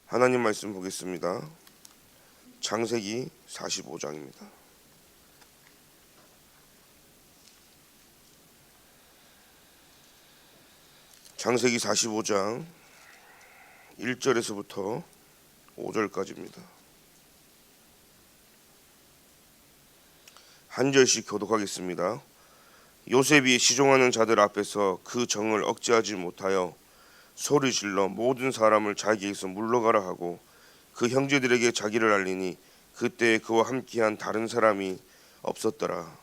하나님 말씀 보겠습니다. 창세기 45장입니다. 창세기 45장 1절에서부터 5절까지입니다. 한 절씩 교독하겠습니다. 요셉이 시종하는 자들 앞에서 그 정을 억제하지 못하여 소리질러 모든 사람을 자기에게서 물러가라 하고 그 형제들에게 자기를 알리니 그때 그와 함께한 다른 사람이 없었더라.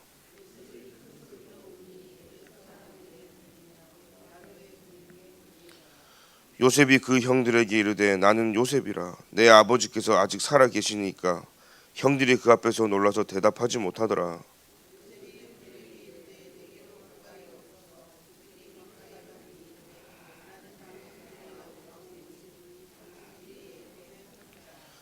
요셉이 그 형들에게 이르되 나는 요셉이라. 내 아버지께서 아직 살아 계시니까 형들이 그 앞에서 놀라서 대답하지 못하더라.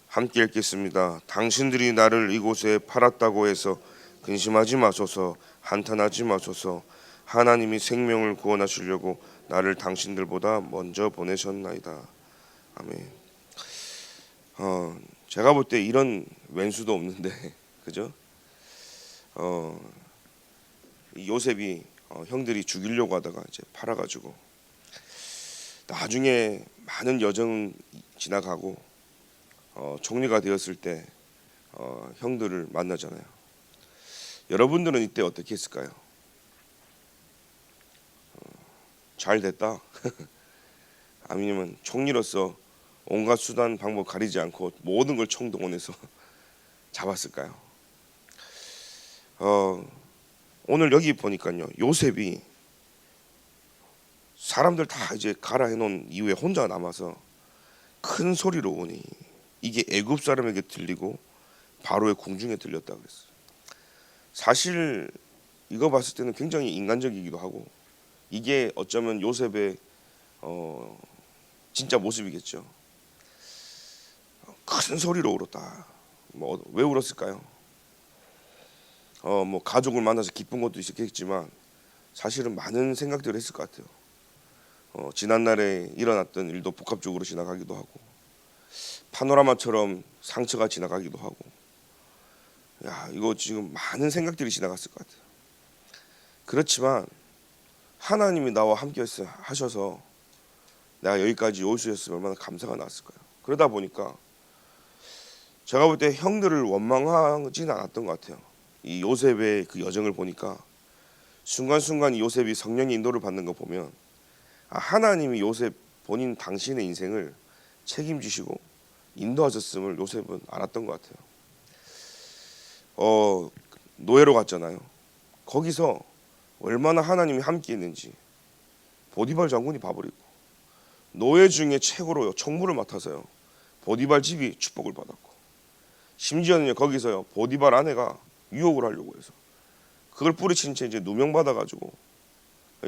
함께 읽겠습니다. 당신들이 나를 이곳에 팔았다고 해서 근심하지 마소서, 한탄하지 마소서. 하나님이 생명을 구원하시려고 나를 당신들보다 먼저 보내셨나이다. 아멘. 제가 볼 때 이런 왼수도 없는데, 그죠? 요셉이 형들이 죽이려고 하다가 이제 팔아가지고 나중에 많은 여정은 지나가고 총리가 되었을 때 형들을 만나잖아요. 여러분들은 이때 어떻게 했을까요? 잘 됐다. 아니면 총리로서 온갖 수단 방법 가리지 않고 모든 걸 총동원해서 잡았을까요? 오늘 여기 보니까요, 요셉이 사람들 다 이제 가라 해놓은 이후에 혼자 남아서 큰 소리로 오니 이게 애굽 사람에게 들리고 바로의 궁중에 들렸다 그랬어요. 사실 이거 봤을 때는 굉장히 인간적이기도 하고 이게 어쩌면 요셉의 진짜 모습이겠죠. 큰 소리로 울었다. 왜 울었을까요? 가족을 만나서 기쁜 것도 있었겠지만 사실은 많은 생각들을 했을 것 같아요. 지난날에 일어났던 일도 복합적으로 지나가기도 하고 파노라마처럼 상처가 지나가기도 하고, 야, 이거 지금 많은 생각들이 지나갔을 것 같아요. 그렇지만 하나님이 나와 함께 하셔서 내가 여기까지 올 수 있었으면 얼마나 감사가 났을까요? 그러다 보니까 제가 볼 때 형들을 원망하지는 않았던 것 같아요. 이 요셉의 그 여정을 보니까 순간순간 요셉이 성령의 인도를 받는 거 보면 하나님이 요셉 본인 당신의 인생을 책임지시고 인도하셨음을 요셉은 알았던 것 같아요. 노예로 갔잖아요. 거기서 얼마나 하나님이 함께 있는지 보디발 장군이 봐버리고 노예 중에 최고로 총무를 맡아서요 보디발 집이 축복을 받았고, 심지어는 거기서요 보디발 아내가 유혹을 하려고 해서 그걸 뿌리친 채 이제 누명받아가지고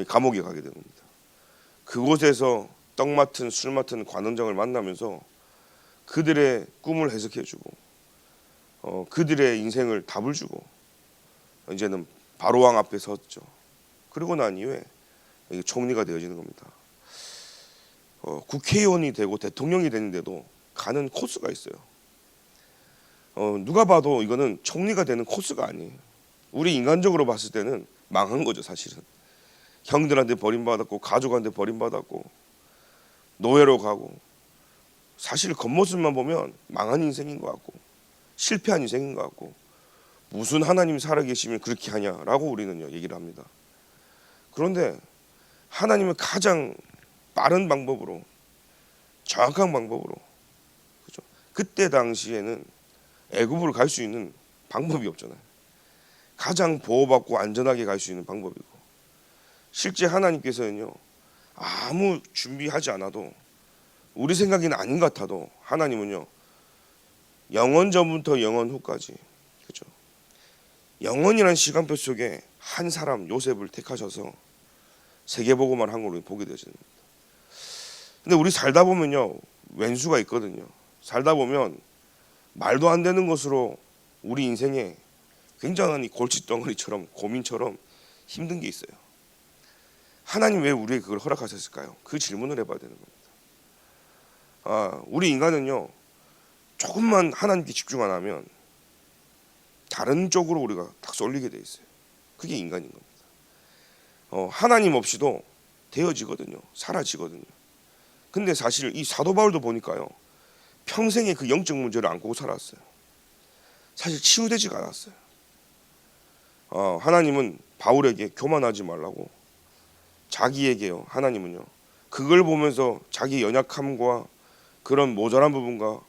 감옥에 가게 됩니다. 그곳에서 떡 맡은 술 맡은 관원장을 만나면서 그들의 꿈을 해석해주고 그들의 인생을 답을 주고 이제는 바로왕 앞에 섰죠. 그리고 난 이후에 총리가 되어지는 겁니다. 국회의원이 되고 대통령이 되는데도 가는 코스가 있어요. 누가 봐도 이거는 총리가 되는 코스가 아니에요. 우리 인간적으로 봤을 때는 망한 거죠. 사실은 형들한테 버림받았고 가족한테 버림받았고 노예로 가고, 사실 겉모습만 보면 망한 인생인 것 같고 실패한 인생인 것 같고 무슨 하나님이 살아계시면 그렇게 하냐라고 우리는 얘기를 합니다. 그런데 하나님은 가장 빠른 방법으로 정확한 방법으로, 그죠? 그때 당시에는 애굽으로 갈 수 있는 방법이 없잖아요. 가장 보호받고 안전하게 갈 수 있는 방법이고, 실제 하나님께서는요 아무 준비하지 않아도 우리 생각에는 아닌 것 같아도 하나님은요 영원 전부터 영원 후까지, 그죠? 영원이라는 시간표 속에 한 사람 요셉을 택하셔서 세계복음을 한 걸로 보게 되십니다. 근데 우리 살다 보면요 왼수가 있거든요. 살다 보면 말도 안 되는 것으로 우리 인생에 굉장한 골칫덩어리처럼 고민처럼 힘든 게 있어요. 하나님 왜 우리에게 그걸 허락하셨을까요? 그 질문을 해봐야 되는 겁니다. 우리 인간은요 조금만 하나님께 집중 안 하면 다른 쪽으로 우리가 딱 쏠리게 돼 있어요. 그게 인간인 겁니다. 하나님 없이도 되어지거든요. 사라지거든요. 근데 사실 이 사도 바울도 보니까요 평생에 그 영적 문제를 안고 살았어요. 사실 치유되지가 않았어요. 하나님은 바울에게 교만하지 말라고, 자기에게요 하나님은요 그걸 보면서 자기 연약함과 그런 모자란 부분과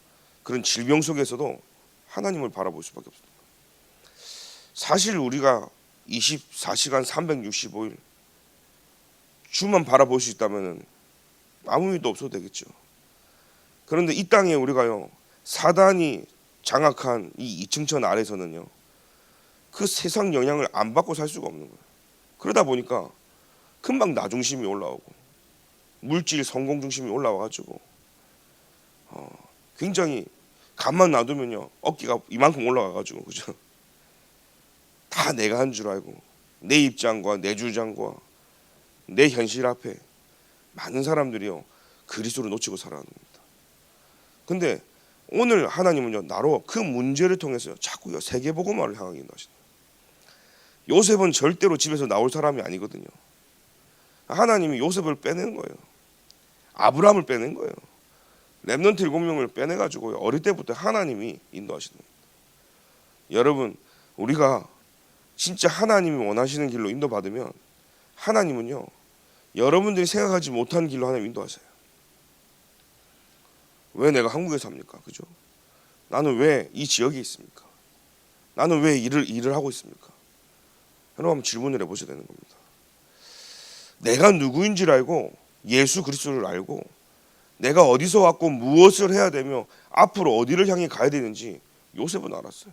그런 질병 속에서도 하나님을 바라볼 수밖에 없습니다. 사실 우리가 24시간 365일 주만 바라볼 수 있다면 아무 일도 없어도 되겠죠. 그런데 이 땅에 우리가요 사단이 장악한 이 이층천 아래서는요 그 세상 영향을 안 받고 살 수가 없는 거예요. 그러다 보니까 금방 나 중심이 올라오고 물질 성공 중심이 올라와가지고 굉장히 가만 놔두면요 어깨가 이만큼 올라가가지고 그죠? 다 내가 한 줄 알고 내 입장과 내 주장과 내 현실 앞에 많은 사람들이요 그리스도를 놓치고 살아가는 겁니다. 근데 오늘 하나님은요 나로 그 문제를 통해서 자꾸요 세계복음화를 향하게 인도하시는 거예요. 요셉은 절대로 집에서 나올 사람이 아니거든요. 하나님이 요셉을 빼낸 거예요. 아브라함을 빼낸 거예요. 렘넌트 7명을 빼내가지고 어릴 때부터 하나님이 인도하시는 겁니다. 여러분 우리가 진짜 하나님이 원하시는 길로 인도받으면 하나님은요 여러분들이 생각하지 못한 길로 하나님 인도하세요. 왜 내가 한국에 삽니까? 그죠? 나는 왜 이 지역에 있습니까? 나는 왜 일을 하고 있습니까? 여러분 한번 질문을 해보셔야 되는 겁니다. 내가 누구인지를 알고 예수 그리스도를 알고 내가 어디서 왔고 무엇을 해야 되며 앞으로 어디를 향해 가야 되는지 요셉은 알았어요.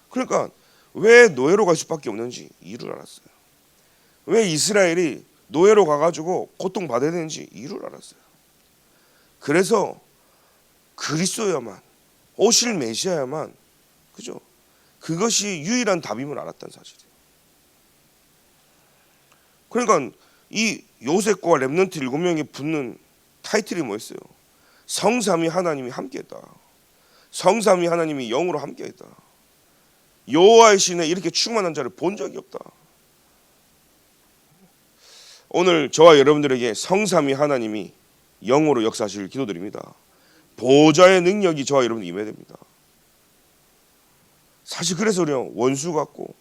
그러니까 왜 노예로 갈 수밖에 없는지 이유를 알았어요. 왜 이스라엘이 노예로 가가지고 고통받아야 되는지 이유를 알았어요. 그래서 그리스도야만 오실 메시아야만 그죠? 그것이 유일한 답임을 알았다는 사실이에요. 그러니까 이 요셉과 렘넌트 7명이 붙는 타이틀이 뭐였어요? 성삼위 하나님이 함께했다. 성삼위 하나님이 영으로 함께했다. 여호와의 신에 이렇게 충만한 자를 본 적이 없다. 오늘 저와 여러분들에게 성삼위 하나님이 영으로 역사하시길 기도드립니다. 보좌의 능력이 저와 여러분 임해야 됩니다. 사실 그래서 우리는 원수 같고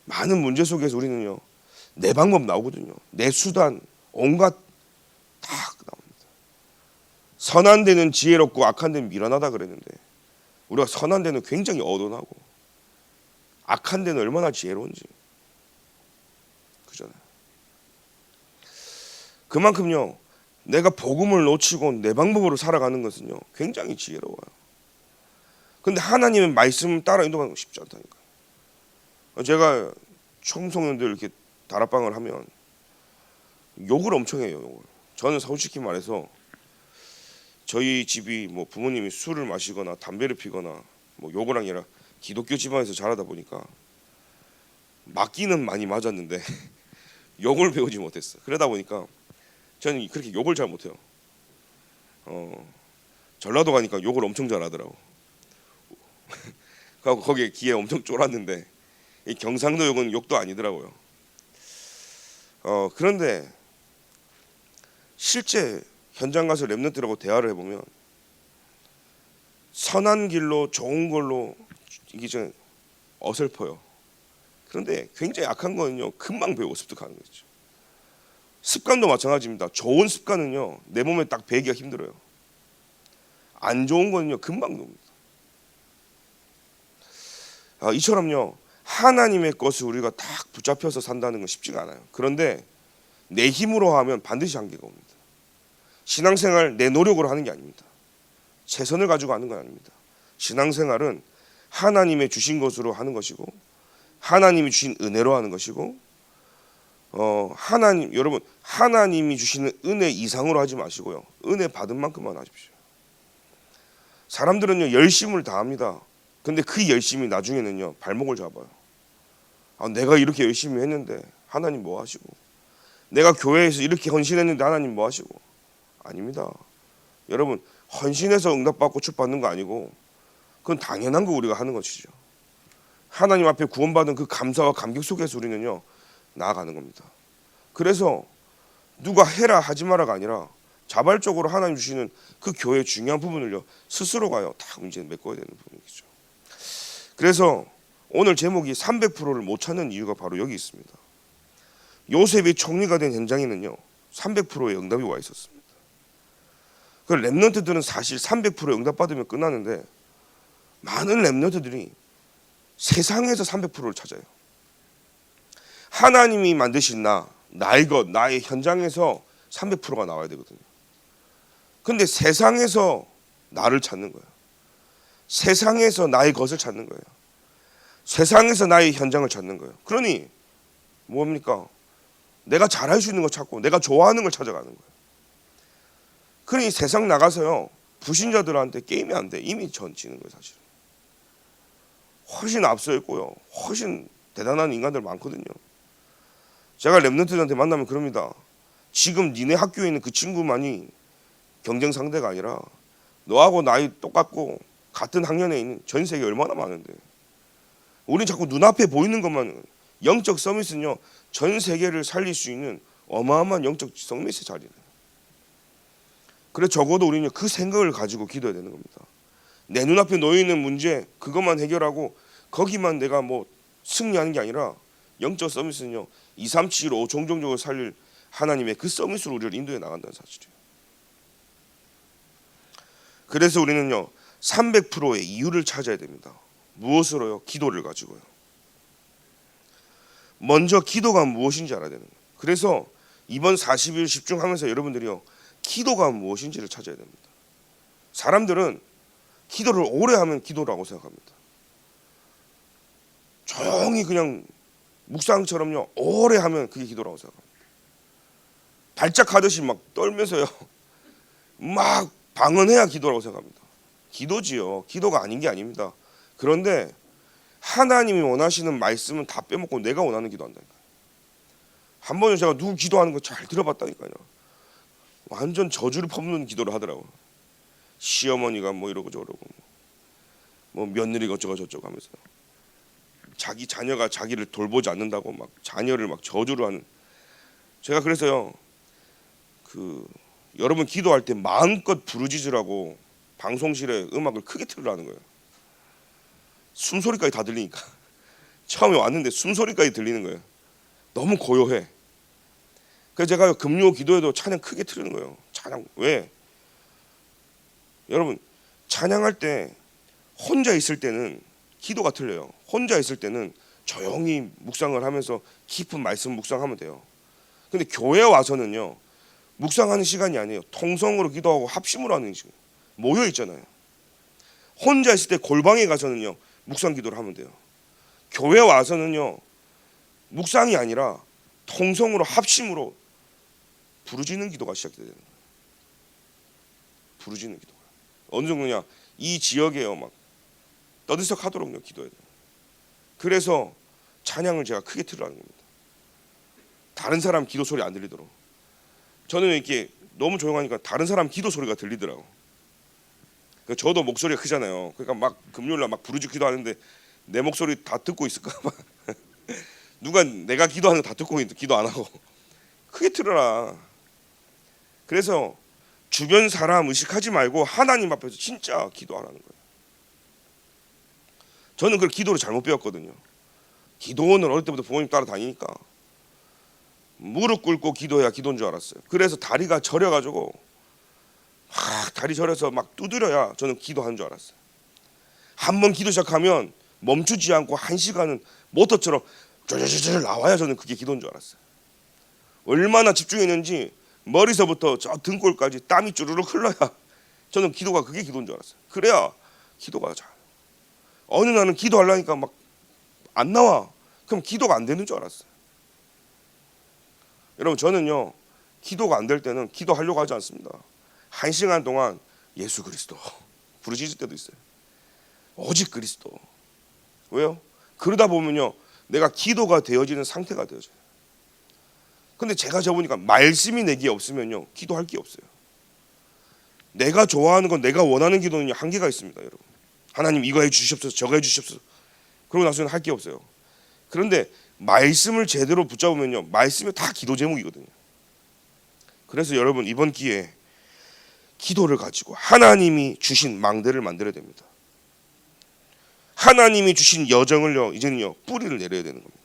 많은 문제 속에서 우리는요 내 방법 나오거든요. 내 수단 온갖 다 나옵니다. 선한 데는 지혜롭고 악한 데는 미련하다 그랬는데 우리가 선한 데는 굉장히 어둔하고 악한 데는 얼마나 지혜로운지 그잖아요. 그만큼요 내가 복음을 놓치고 내 방법으로 살아가는 것은요 굉장히 지혜로워요. 근데 하나님의 말씀 따라 인도하는 거 쉽지 않다니까요. 제가 청소년들 이렇게 다락방을 하면 욕을 엄청 해요. 욕을. 저는 솔직히 말해서 저희 집이 뭐 부모님이 술을 마시거나 담배를 피거나 뭐 욕을 아니라 기독교 집안에서 자라다 보니까 맞기는 많이 맞았는데 욕을 배우지 못했어. 그러다 보니까 저는 그렇게 욕을 잘 못해요. 전라도 가니까 욕을 엄청 잘하더라고. 거기에 귀에 엄청 쫄았는데 이 경상도 욕은 욕도 아니더라고요. 그런데 실제 현장 가서 렘넌트라고 대화를 해보면 선한 길로 좋은 걸로 이게 좀 어설퍼요. 그런데 굉장히 악한 거는요 금방 배우고 습득하는 거죠. 습관도 마찬가지입니다. 좋은 습관은요 내 몸에 딱 배기가 힘들어요. 안 좋은 거는요 금방 배웁니다. 이처럼요 하나님의 것을 우리가 딱 붙잡혀서 산다는 건 쉽지가 않아요. 그런데 내 힘으로 하면 반드시 한계가 옵니다. 신앙생활 내 노력으로 하는 게 아닙니다. 최선을 가지고 하는 건 아닙니다. 신앙생활은 하나님의 주신 것으로 하는 것이고 하나님이 주신 은혜로 하는 것이고 여러분 하나님이 주시는 은혜 이상으로 하지 마시고요. 은혜 받은 만큼만 하십시오. 사람들은요 열심을 다합니다. 근데 그 열심이 나중에는요 발목을 잡아요. 내가 이렇게 열심히 했는데 하나님 뭐 하시고, 내가 교회에서 이렇게 헌신했는데 하나님 뭐 하시고. 아닙니다. 여러분 헌신해서 응답받고 축받는 거 아니고 그건 당연한 거 우리가 하는 것이죠. 하나님 앞에 구원받은 그 감사와 감격 속에서 우리는요 나아가는 겁니다. 그래서 누가 해라 하지 마라가 아니라 자발적으로 하나님 주시는 그 교회의 중요한 부분을요 스스로가요 다 이제 메꿔야 되는 부분이죠. 그래서 오늘 제목이 300%를 못 찾는 이유가 바로 여기 있습니다. 요셉이 총리가 된 현장에는요 300%의 응답이 와 있었습니다. 그 렘넌트들은 사실 300%의 응답 받으면 끝나는데 많은 렘넌트들이 세상에서 300%를 찾아요. 하나님이 만드신 나의 것, 나의 현장에서 300%가 나와야 되거든요. 근데 세상에서 나를 찾는 거예요. 세상에서 나의 것을 찾는 거예요. 세상에서 나의 현장을 찾는 거예요. 그러니 뭡니까? 내가 잘할 수 있는 거 찾고 내가 좋아하는 걸 찾아가는 거예요. 그러니 세상 나가서요 불신자들한테 게임이 안 돼. 이미 전 지는 거예요. 사실은 훨씬 앞서 있고요 훨씬 대단한 인간들 많거든요. 제가 렘넌트들한테 만나면 그럽니다. 지금 니네 학교에 있는 그 친구만이 경쟁 상대가 아니라 너하고 나이 똑같고 같은 학년에 있는 전 세계 얼마나 많은데 우린 자꾸 눈앞에 보이는 것만. 영적 서밋은요 전 세계를 살릴 수 있는 어마어마한 영적 서밋의 자리예요. 그래서 적어도 우리는 그 생각을 가지고 기도해야 되는 겁니다. 내 눈앞에 놓여있는 문제 그것만 해결하고 거기만 내가 뭐 승리하는 게 아니라 영적 서밋은요 2, 3, 7, 5 종종적으로 살릴 하나님의 그 서밋으로 우리를 인도해 나간다는 사실이에요. 그래서 우리는요 300%의 이유를 찾아야 됩니다. 무엇으로요? 기도를 가지고요. 먼저 기도가 무엇인지 알아야 되는 거예요. 그래서 이번 40일 집중하면서 여러분들이요 기도가 무엇인지를 찾아야 됩니다. 사람들은 기도를 오래 하면 기도라고 생각합니다. 조용히 그냥 묵상처럼요 오래 하면 그게 기도라고 생각합니다. 발작하듯이 막 떨면서요 막 방언해야 기도라고 생각합니다. 기도지요. 기도가 아닌 게 아닙니다. 그런데 하나님이 원하시는 말씀은 다 빼먹고 내가 원하는 기도 한다니까요. 한 번은 제가 누구 기도하는 거 잘 들어봤다니까요. 완전 저주를 퍼붓는 기도를 하더라고요. 시어머니가 뭐 이러고 저러고 뭐 며느리가 어쩌고 저쩌고 하면서 자기 자녀가 자기를 돌보지 않는다고 막 자녀를 막 저주를 하는. 제가 그래서요 여러분 기도할 때 마음껏 부르짖으라고 방송실에 음악을 크게 틀으라는 거예요. 숨소리까지 다 들리니까. 처음에 왔는데 숨소리까지 들리는 거예요. 너무 고요해. 그래서 제가 금요 기도에도 찬양 크게 틀는 거예요. 찬양. 왜? 여러분 찬양할 때 혼자 있을 때는 기도가 틀려요. 혼자 있을 때는 조용히 묵상을 하면서 깊은 말씀 묵상하면 돼요. 근데 교회 와서는요 묵상하는 시간이 아니에요. 통성으로 기도하고 합심으로 하는 시간. 모여 있잖아요. 혼자 있을 때 골방에 가서는요 묵상 기도를 하면 돼요. 교회 와서는요 묵상이 아니라 통성으로 합심으로 부르짖는 기도가 시작돼야 되는 거예요. 부르짖는 기도가 어느 정도냐? 이 지역에요 막 떠들썩하도록 기도해야 돼요. 그래서 찬양을 제가 크게 틀으라는 겁니다. 다른 사람 기도 소리 안 들리도록. 저는 이렇게 너무 조용하니까 다른 사람 기도 소리가 들리더라고. 저도 목소리가 크잖아요. 그러니까 막 금요일날 막 부르짖기도 하는데 내 목소리 다 듣고 있을까 봐. 누가 내가 기도하는 거 다 듣고 있는데 기도 안 하고. 크게 틀어라. 그래서 주변 사람 의식하지 말고 하나님 앞에서 진짜 기도하라는 거예요. 저는 그 기도를 잘못 배웠거든요. 기도원을 어릴 때부터 부모님 따라다니니까 무릎 꿇고 기도해야 기도인 줄 알았어요. 그래서 다리가 저려가지고 막 다리 저려서 막 두드려야 저는 기도하는 줄 알았어요. 한번 기도 시작하면 멈추지 않고 1시간은 모터처럼 쫄쫄쫄 나와야 저는 그게 기도인 줄 알았어요. 얼마나 집중했는지 머리서부터 저 등골까지 땀이 쭈르륵 흘러야 저는 기도가 그게 기도인 줄 알았어요. 그래야 기도가 잘. 어느 날은 기도하려니까 막 안 나와. 그럼 기도가 안 되는 줄 알았어요. 여러분 저는요 기도가 안 될 때는 기도하려고 하지 않습니다. 1시간 동안 예수 그리스도 부르짖을 때도 있어요. 오직 그리스도. 왜요? 그러다 보면요 내가 기도가 되어지는 상태가 되어져요. 근데 제가 적으니까 말씀이 내게 없으면요 기도할 게 없어요. 내가 좋아하는 건, 내가 원하는 기도는 한계가 있습니다, 여러분. 하나님 이거 해 주시옵소서, 저거 해 주시옵소서. 그러고 나서는 할 게 없어요. 그런데 말씀을 제대로 붙잡으면요, 말씀이 다 기도 제목이거든요. 그래서 여러분, 이번 기회에 기도를 가지고 하나님이 주신 망대를 만들어야 됩니다. 하나님이 주신 여정을요, 이제는요 뿌리를 내려야 되는 겁니다.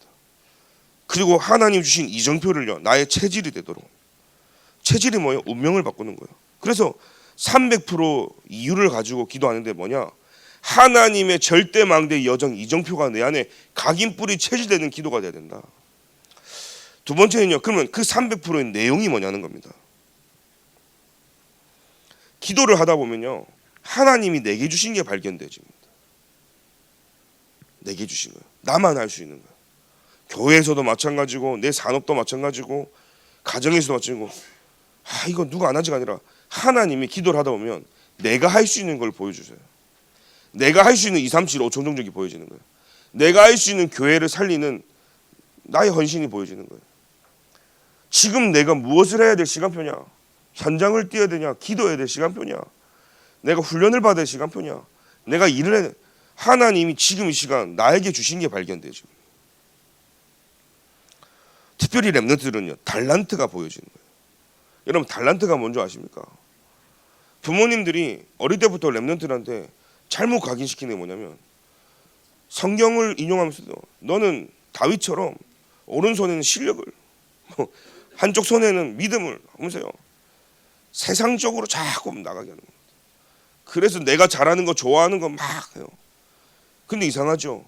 그리고 하나님 주신 이정표를요 나의 체질이 되도록. 체질이 뭐예요? 운명을 바꾸는 거예요. 그래서 300% 이유를 가지고 기도하는데 뭐냐? 하나님의 절대 망대 여정 이정표가 내 안에 각인 뿌리 체질되는 기도가 돼야 된다. 두 번째는요, 그러면 그 300%의 내용이 뭐냐는 겁니다. 기도를 하다 보면요, 하나님이 내게 주신 게 발견되집니다. 내게 주신 거예요. 나만 할 수 있는 거예요. 교회에서도 마찬가지고, 내 산업도 마찬가지고, 가정에서도 마찬가지고. 이거 누가 안 하지가 아니라 하나님이 기도를 하다 보면 내가 할 수 있는 걸 보여주세요. 내가 할 수 있는 2, 3, 7, 5 종족이 보여지는 거예요. 내가 할 수 있는 교회를 살리는 나의 헌신이 보여지는 거예요. 지금 내가 무엇을 해야 될 시간표냐? 현장을 뛰어야 되냐? 기도해야 될 시간표냐? 내가 훈련을 받아야 될 시간표냐? 내가 일을 해야 돼. 하나님이 지금 이 시간 나에게 주신 게 발견되죠. 특별히 렘넌트들은요, 달란트가 보여지는 거예요. 여러분, 달란트가 뭔지 아십니까? 부모님들이 어릴 때부터 렘넌트들한테 잘못 각인시키는 게 뭐냐면, 성경을 인용하면서도 너는 다윗처럼 오른손에는 실력을, 한쪽 손에는 믿음을 하면서요, 세상적으로 자꾸 나가게 하는 겁니다. 그래서 내가 잘하는 거, 좋아하는 거 막 해요. 근데 이상하죠?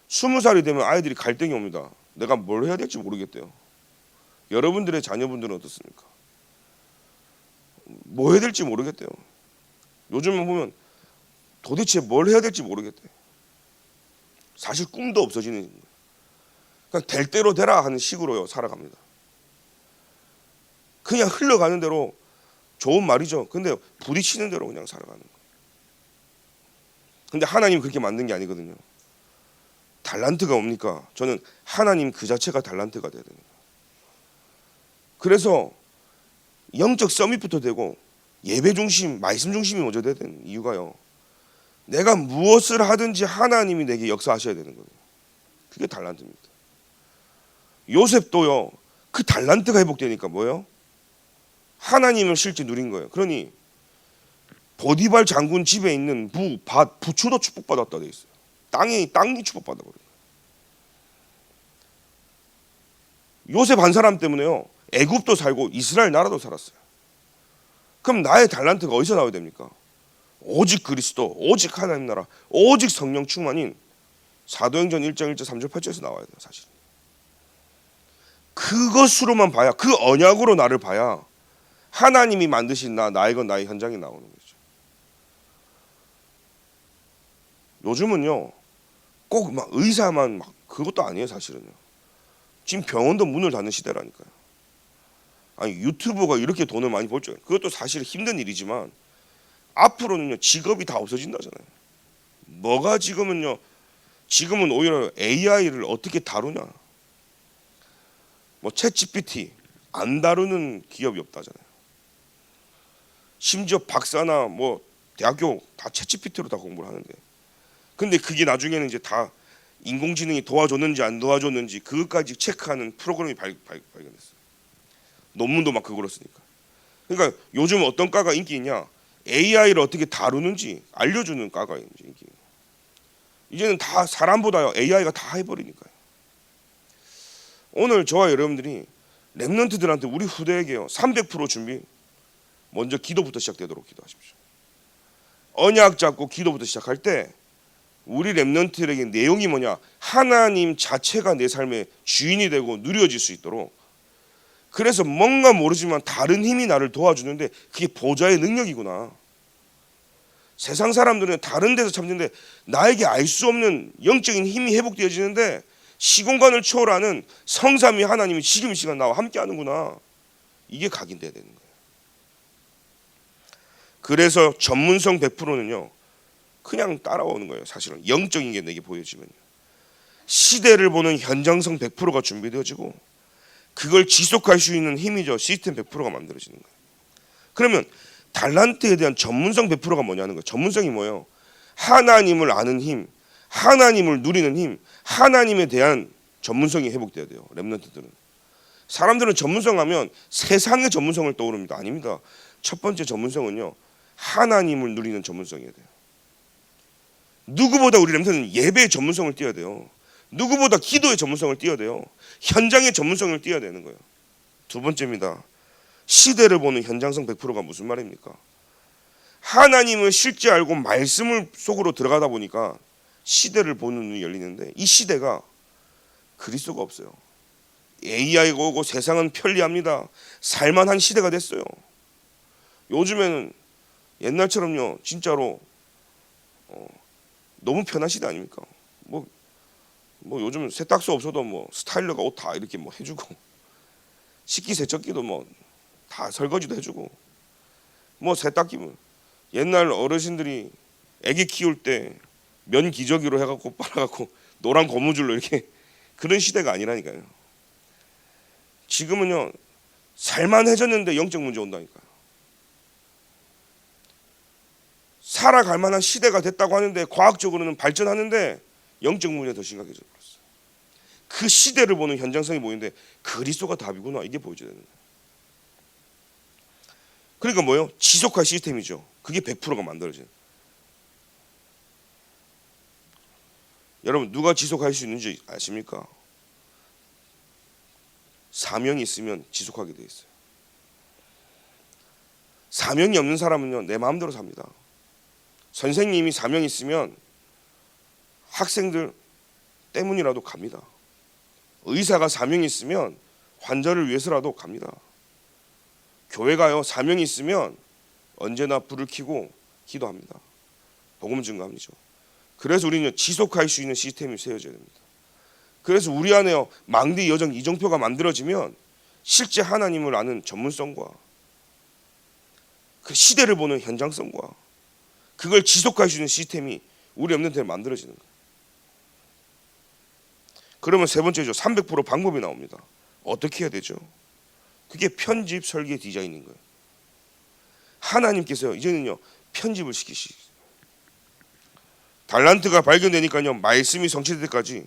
20살이 되면 아이들이 갈등이 옵니다. 내가 뭘 해야 될지 모르겠대요. 여러분들의 자녀분들은 어떻습니까? 뭐 해야 될지 모르겠대요. 요즘에 보면 도대체 뭘 해야 될지 모르겠대요. 사실 꿈도 없어지는 거예요. 그냥 될 대로 되라 하는 식으로요 살아갑니다. 그냥 흘러가는 대로, 좋은 말이죠. 근데 부딪히는 대로 그냥 살아가는 거예요. 근데 하나님이 그렇게 만든 게 아니거든요. 달란트가 뭡니까? 저는 하나님 그 자체가 달란트가 돼야 됩니다. 그래서 영적 서밋부터 되고 예배 중심, 말씀 중심이 먼저 돼야 되는 이유가요, 내가 무엇을 하든지 하나님이 내게 역사하셔야 되는 거예요. 그게 달란트입니다. 요셉도요, 그 달란트가 회복되니까 뭐예요? 하나님을 실제 누린 거예요. 그러니 보디발 장군 집에 있는 부추도 축복받았다 돼 있어요. 땅이 축복받아 버려요. 요셉 한 사람 때문에요, 애굽도 살고 이스라엘 나라도 살았어요. 그럼 나의 달란트가 어디서 나와야 됩니까? 오직 그리스도, 오직 하나님 나라, 오직 성령 충만인 사도행전 1장 1절 3절 8절에서 나와야 돼요. 사실 그것으로만 봐야, 그 언약으로 나를 봐야 하나님이 만드신 나의 건 나의 현장이 나오는 거죠. 요즘은요, 꼭 막 의사만 막 그것도 아니에요. 사실은요, 지금 병원도 문을 닫는 시대라니까요. 아니, 유튜버가 이렇게 돈을 많이 벌죠. 그것도 사실 힘든 일이지만 앞으로는요, 직업이 다 없어진다잖아요. 뭐가 지금은 오히려 AI를 어떻게 다루냐, 뭐 챗GPT 안 다루는 기업이 없다잖아요. 심지어 박사나 뭐 대학교 다 챗GPT로 다 공부를 하는데, 근데 그게 나중에는 이제 다 인공지능이 도와줬는지 안 도와줬는지 그것까지 체크하는 프로그램이 발견됐어요. 논문도 막 그걸로 쓰니까. 그러니까 요즘 어떤 과가 인기 있냐? AI를 어떻게 다루는지 알려주는 과가 인기 있는. 이제는 다 사람보다요 AI가 다 해버리니까요. 오늘 저와 여러분들이 렘넌트들한테, 우리 후대에게요, 300% 준비, 먼저 기도부터 시작되도록 기도하십시오. 언약 잡고 기도부터 시작할 때 우리 렘넌트들에게 내용이 뭐냐? 하나님 자체가 내 삶의 주인이 되고 누려질 수 있도록. 그래서 뭔가 모르지만 다른 힘이 나를 도와주는데 그게 보좌의 능력이구나. 세상 사람들은 다른 데서 참는데 나에게 알 수 없는 영적인 힘이 회복되어지는데 시공간을 초월하는 성삼위 하나님이 지금 이 시간 나와 함께하는구나. 이게 각인돼야 되는 거예요. 그래서 전문성 100%는요 그냥 따라오는 거예요. 사실은 영적인 게 내게 보여지면요, 시대를 보는 현장성 100%가 준비되어지고 그걸 지속할 수 있는 힘이죠, 시스템 100%가 만들어지는 거예요. 그러면 달란트에 대한 전문성 100%가 뭐냐는 거예요. 전문성이 뭐예요? 하나님을 아는 힘, 하나님을 누리는 힘, 하나님에 대한 전문성이 회복돼야 돼요. 렘넌트들은. 사람들은 전문성하면 세상의 전문성을 떠오릅니다. 아닙니다. 첫 번째 전문성은요, 하나님을 누리는 전문성이어야 돼요. 누구보다 우리 렘넌트는 예배의 전문성을 띄어야 돼요. 누구보다 기도의 전문성을 띄어야 돼요. 현장의 전문성을 띄어야 되는 거예요. 두 번째입니다. 시대를 보는 현장성 100%가 무슨 말입니까? 하나님을 실제 알고 말씀을 속으로 들어가다 보니까 시대를 보는 눈이 열리는데, 이 시대가 그리스도가 없어요. AI가 오고 세상은 편리합니다. 살만한 시대가 됐어요. 요즘에는 옛날처럼요, 진짜로 너무 편한 시대 아닙니까? 뭐 요즘 세탁소 없어도 뭐 스타일러가 옷 다 이렇게 뭐 해주고, 식기세척기도 뭐 다 설거지도 해주고, 뭐 세탁기면 옛날 어르신들이 아기 키울 때 면 기저귀로 해갖고 빨아갖고 노란 고무줄로 이렇게, 그런 시대가 아니라니까요. 지금은요, 살만해졌는데 영적 문제 온다니까요. 살아갈 만한 시대가 됐다고 하는데, 과학적으로는 발전하는데 영적 문제가 더 심각해져 버렸어요. 그 시대를 보는 현장성이 보이는데 그리스도가 답이구나, 이게 보여줘야 되는 거예요. 그러니까 뭐예요? 지속할 시스템이죠. 그게 100%가 만들어져요. 여러분, 누가 지속할 수 있는지 아십니까? 사명이 있으면 지속하게 돼 있어요. 사명이 없는 사람은요, 내 마음대로 삽니다. 선생님이 사명이 있으면 학생들 때문이라도 갑니다. 의사가 사명이 있으면 환자를 위해서라도 갑니다. 교회가요, 사명이 있으면 언제나 불을 켜고 기도합니다. 복음 증거합니다. 그래서 우리는 지속할 수 있는 시스템이 세워져야 됩니다. 그래서 우리 안에요, 망대 여정 이정표가 만들어지면 실제 하나님을 아는 전문성과 그 시대를 보는 현장성과 그걸 지속할 수 있는 시스템이 우리 렘넌트에 만들어지는 거예요. 그러면 세 번째죠. 300% 방법이 나옵니다. 어떻게 해야 되죠? 그게 편집, 설계, 디자인인 거예요. 하나님께서요, 이제는요, 편집을 시키시죠. 달란트가 발견되니까요, 말씀이 성취될 때까지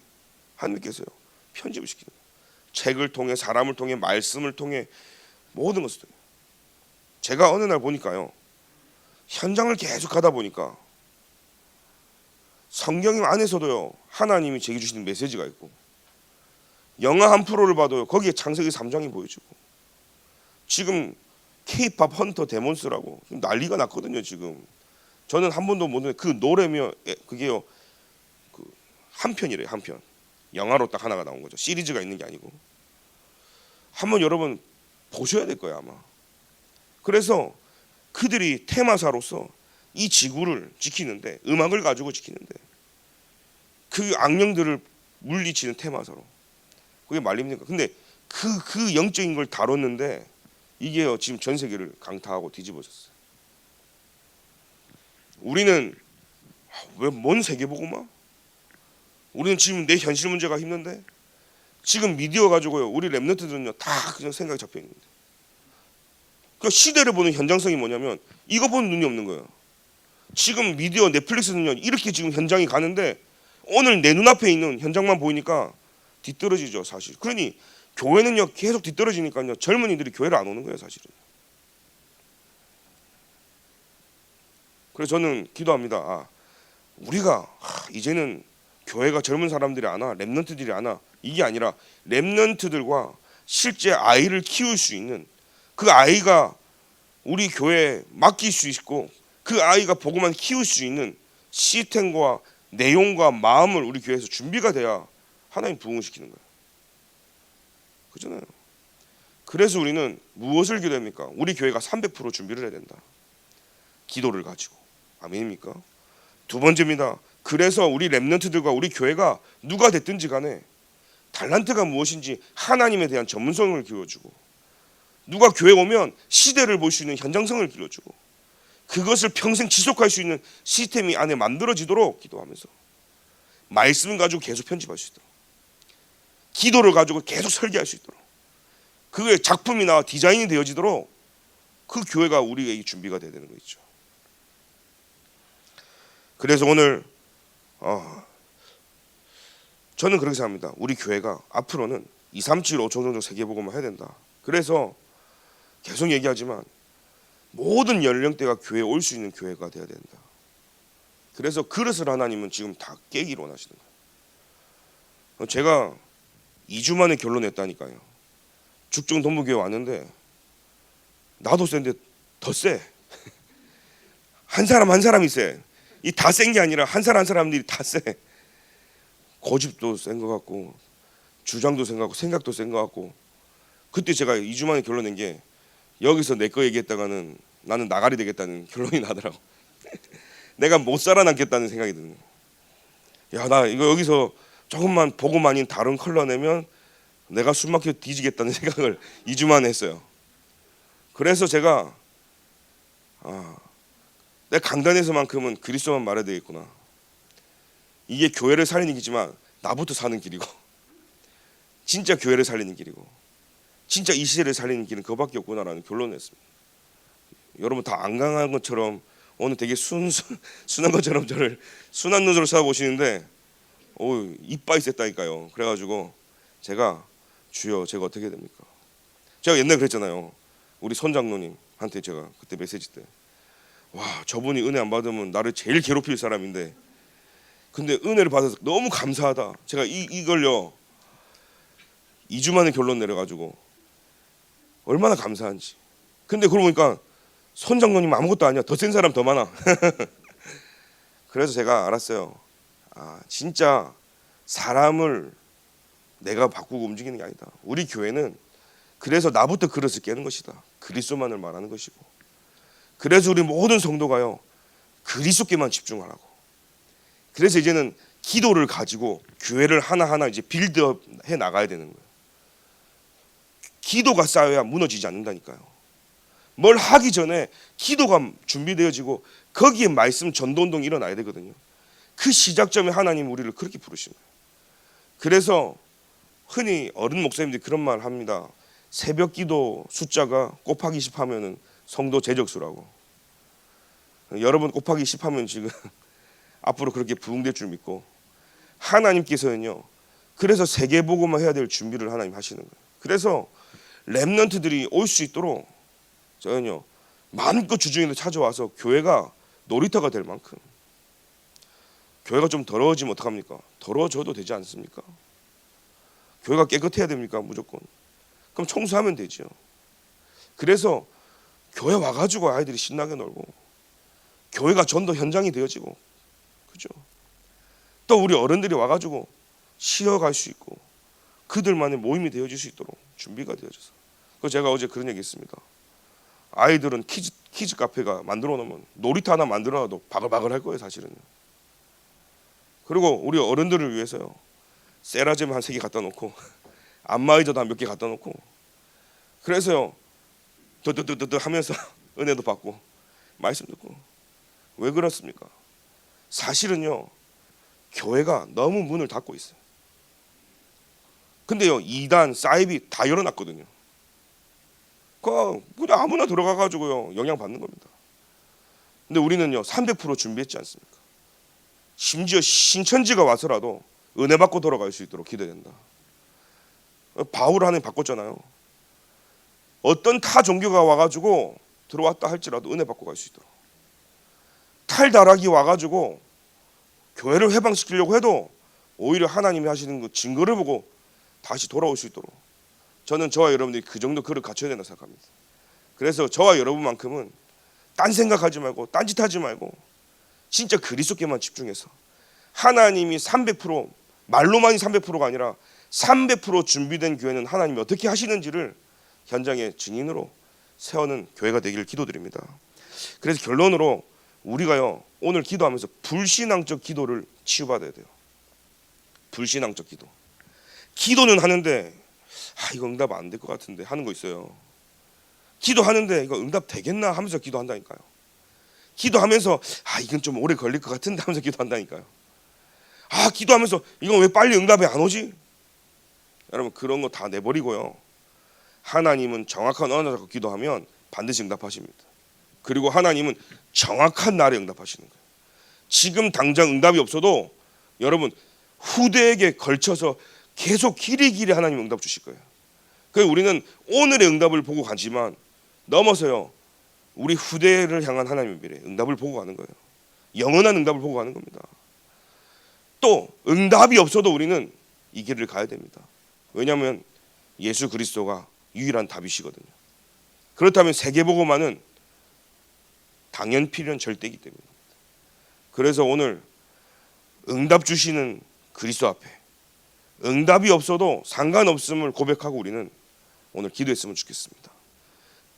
하나님께서요, 편집을 시키는 거예요. 책을 통해, 사람을 통해, 말씀을 통해, 모든 것을 통해. 제가 어느 날 보니까요, 현장을 계속 가다 보니까 성경 안에서도요, 하나님이 제게 주시는 메시지가 있고, 영화 한 프로를 봐도요, 거기에 창세기 3장이 보여지고, 지금 K-팝 헌터 데몬스라고 난리가 났거든요. 지금 저는 한 번도 못 봤는데, 그 노래며 그게요, 그 한 편이래요. 한 편. 영화로 딱 하나가 나온 거죠. 시리즈가 있는 게 아니고. 한번 여러분 보셔야 될 거예요, 아마. 그래서 그들이 테마사로서 이 지구를 지키는데, 음악을 가지고 지키는데, 그 악령들을 물리치는 테마사로, 그게 말입니까? 근데 그 영적인 걸 다뤘는데 이게요, 지금 전 세계를 강타하고 뒤집어졌어요. 우리는 왜 뭔 세계보고만? 우리는 지금 내 현실 문제가 힘든데, 지금 미디어 가지고요, 우리 렘넌트들은요, 다 그냥 생각이 잡혀 있는데. 그 시대를 보는 현장성이 뭐냐면, 이거 보는 눈이 없는 거예요. 지금 미디어 넷플릭스는요, 이렇게 지금 현장이 가는데 오늘 내 눈앞에 있는 현장만 보이니까 뒤떨어지죠, 사실. 그러니 교회는요, 계속 뒤떨어지니까요, 젊은이들이 교회를 안 오는 거예요, 사실은. 그래서 저는 기도합니다. 우리가 이제는 교회가 젊은 사람들이 안 와, 렘넌트들이 안 와, 이게 아니라 렘넌트들과 실제 아이를 키울 수 있는, 그 아이가 우리 교회에 맡길 수 있고, 그 아이가 보고만 키울 수 있는 시스템과 내용과 마음을 우리 교회에서 준비가 돼야 하나님 부흥을 시키는 거예요. 그렇잖아요. 그래서 우리는 무엇을 기도합니까? 우리 교회가 300% 준비를 해야 된다. 기도를 가지고. 아멘입니까? 두 번째입니다. 그래서 우리 렘넌트들과 우리 교회가 누가 됐든지 간에 달란트가 무엇인지 하나님에 대한 전문성을 키워주고, 누가 교회 오면 시대를 볼 수 있는 현장성을 길러주고, 그것을 평생 지속할 수 있는 시스템이 안에 만들어지도록 기도하면서, 말씀을 가지고 계속 편집할 수 있도록, 기도를 가지고 계속 설계할 수 있도록, 그게 작품이나 디자인이 되어지도록 그 교회가 우리에게 준비가 돼야 되는 거 있죠. 그래서 오늘 저는 그렇게 생각합니다. 우리 교회가 앞으로는 2, 3, 7, 5 정도 세계복음을 해야 된다. 그래서 계속 얘기하지만 모든 연령대가 교회에 올 수 있는 교회가 돼야 된다. 그래서 그릇을 하나님은 지금 다 깨기를 원하시는 거예요. 제가 2주 만에 결론냈다니까요. 죽정 동부교회 왔는데 나도 센데 더 세. 한 사람 한 사람이 세. 이 다 센 게 아니라 한 사람 한 사람들이 다 세. 고집도 센 것 같고 주장도 센 것 같고 생각도 센 것 같고. 그때 제가 2주 만에 결론낸 게 여기서 내 거 얘기했다가는 나는 나가리 되겠다는 결론이 나더라고. 내가 못 살아남겠다는 생각이 드는 거야. 야, 나 이거 여기서 조금만 보고만 아닌 다른 컬러 내면 내가 숨 막혀 뒤지겠다는 생각을 2주 만에 했어요. 그래서 제가 내 강단에서만큼은 그리스도만 말해야 되겠구나. 이게 교회를 살리는 길이지만 나부터 사는 길이고 진짜 교회를 살리는 길이고 진짜 이 시대를 살리는 길은 그거밖에 없구나라는 결론을 했습니다. 여러분 다 안 강한 것처럼 오늘 되게 순한 것처럼 저를 순한 눈으로 쳐다보시는데 이빨이 셌다니까요. 그래가지고 제가 주여 제가 어떻게 해야 됩니까? 제가 옛날에 그랬잖아요. 우리 손장로님한테 제가 그때 메시지 때 와 저분이 은혜 안 받으면 나를 제일 괴롭힐 사람인데 근데 은혜를 받아서 너무 감사하다. 제가 이걸요 2주 만에 결론 내려가지고 얼마나 감사한지. 근데 그러고 보니까 손장로님 아무것도 아니야. 더 센 사람 더 많아. 그래서 제가 알았어요. 진짜 사람을 내가 바꾸고 움직이는 게 아니다. 우리 교회는 그래서 나부터 그릇을 깨는 것이다. 그리스도만을 말하는 것이고 그래서 우리 모든 성도가요 그리스도께만 집중하라고. 그래서 이제는 기도를 가지고 교회를 하나하나 이제 빌드업 해 나가야 되는 거예요. 기도가 쌓여야 무너지지 않는다니까요. 뭘 하기 전에 기도가 준비되어지고 거기에 말씀 전도운동이 일어나야 되거든요. 그 시작점에 하나님 우리를 그렇게 부르신 거예요. 그래서 흔히 어른 목사님들이 그런 말 합니다. 새벽 기도 숫자가 곱하기 10 하면은 성도 재적수라고. 여러분 곱하기 10 하면 지금 앞으로 그렇게 부흥될 줄 믿고 하나님께서는요 그래서 세계복음화 해야 될 준비를 하나님 하시는 거예요. 그래서 렘넌트들이 올 수 있도록 저는요 마음껏 주중에도 찾아와서 교회가 놀이터가 될 만큼 교회가 좀 더러워지면 어떡합니까? 더러워져도 되지 않습니까? 교회가 깨끗해야 됩니까? 무조건. 그럼 청소하면 되죠. 그래서 교회 와가지고 아이들이 신나게 놀고 교회가 전도 현장이 되어지고 그죠? 또 우리 어른들이 와가지고 쉬어갈 수 있고 그들만의 모임이 되어질 수 있도록 준비가 되어져서. 그래서 제가 어제 그런 얘기 했습니다. 아이들은 키즈 카페가 만들어 놓으면 놀이터 하나 만들어 놔도 바글바글 할 거예요 사실은요. 그리고 우리 어른들을 위해서요 세라젬 한 3개 갖다 놓고 안마의자도 한 몇 개 갖다 놓고 그래서요 드드드드 하면서 은혜도 받고 말씀 듣고. 왜 그렇습니까? 사실은요 교회가 너무 문을 닫고 있어요. 근데요 이단 사이비 다 열어놨거든요. 그냥 아무나 들어가가지고요 영향 받는 겁니다. 근데 우리는요 300% 준비했지 않습니까? 심지어 신천지가 와서라도 은혜 받고 돌아갈 수 있도록 기도된다. 바울 하나님 바꿨잖아요. 어떤 타 종교가 와가지고 들어왔다 할지라도 은혜 받고 갈 수 있도록. 탈다락이 와가지고 교회를 해방시키려고 해도 오히려 하나님이 하시는 그 증거를 보고 다시 돌아올 수 있도록 저는 저와 여러분들이 그 정도 그릇 갖춰야 된다고 생각합니다. 그래서 저와 여러분만큼은 딴 생각하지 말고 딴짓하지 말고 진짜 그리스도께만 집중해서 하나님이 300% 말로만이 300%가 아니라 300% 준비된 교회는 하나님이 어떻게 하시는지를 현장의 증인으로 세우는 교회가 되기를 기도드립니다. 그래서 결론으로 우리가요 오늘 기도하면서 불신앙적 기도를 치유받아야 돼요. 불신앙적 기도. 기도는 하는데 이거 응답 안 될 것 같은데 하는 거 있어요. 기도하는데 이거 응답 되겠나 하면서 기도한다니까요. 기도하면서 이건 좀 오래 걸릴 것 같은데 하면서 기도한다니까요. 기도하면서 이건 왜 빨리 응답이 안 오지? 여러분 그런 거 다 내버리고요. 하나님은 정확한 언어 잡고 기도하면 반드시 응답하십니다. 그리고 하나님은 정확한 날에 응답하시는 거예요. 지금 당장 응답이 없어도 여러분 후대에게 걸쳐서 계속 길이길이 하나님 응답 주실 거예요. 그래서 우리는 오늘의 응답을 보고 가지만 넘어서요 우리 후대를 향한 하나님의 미래 응답을 보고 가는 거예요. 영원한 응답을 보고 가는 겁니다. 또 응답이 없어도 우리는 이 길을 가야 됩니다. 왜냐하면 예수 그리스도가 유일한 답이시거든요. 그렇다면 세계복음화는 당연 필요한 절대이기 때문입니다. 그래서 오늘 응답 주시는 그리스도 앞에 응답이 없어도 상관없음을 고백하고 우리는 오늘 기도했으면 좋겠습니다.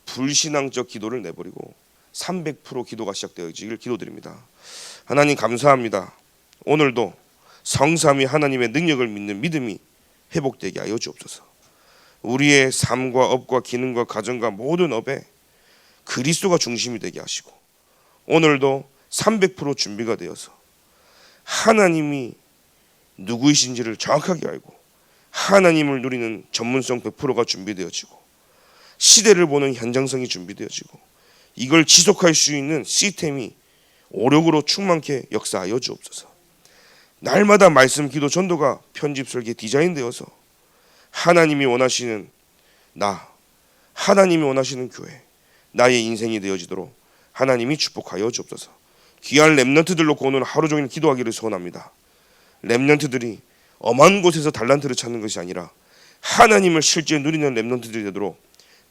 불신앙적 기도를 내버리고 300% 기도가 시작되어지길 기도드립니다. 하나님 감사합니다. 오늘도 성삼위 하나님의 능력을 믿는 믿음이 회복되게 하여 주옵소서. 우리의 삶과 업과 기능과 가정과 모든 업에 그리스도가 중심이 되게 하시고 오늘도 300% 준비가 되어서 하나님이 누구이신지를 정확하게 알고 하나님을 누리는 전문성 100%가 준비되어지고 시대를 보는 현장성이 준비되어지고 이걸 지속할 수 있는 시스템이 오력으로 충만케 역사하여 주옵소서. 날마다 말씀 기도 전도가 편집 설계 디자인되어서 하나님이 원하시는 나, 하나님이 원하시는 교회, 나의 인생이 되어지도록 하나님이 축복하여 주옵소서. 귀한 렘넌트들 놓고 오늘 하루 종일 기도하기를 소원합니다. 렘넌트들이 엄한 곳에서 달란트를 찾는 것이 아니라 하나님을 실제 누리는 렘넌트들이 되도록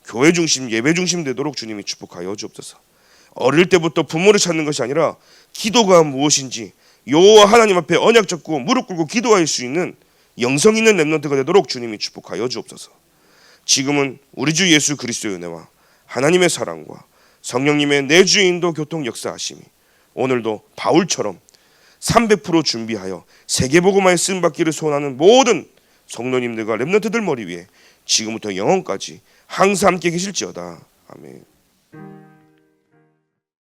교회 중심, 예배 중심 되도록 주님이 축복하여 주옵소서. 어릴 때부터 부모를 찾는 것이 아니라 기도가 무엇인지 여호와 하나님 앞에 언약 잡고 무릎 꿇고 기도할 수 있는 영성 있는 렘넌트가 되도록 주님이 축복하여 주옵소서. 지금은 우리 주 예수 그리스도의 은혜와 하나님의 사랑과 성령님의 내주의 인도 교통 역사하심이 오늘도 바울처럼 300% 준비하여 세계복음화에 쓰임받기를 소원하는 모든 성도님들과 렘넌트들 머리 위에 지금부터 영원까지 항상 함께 계실지어다. 아멘.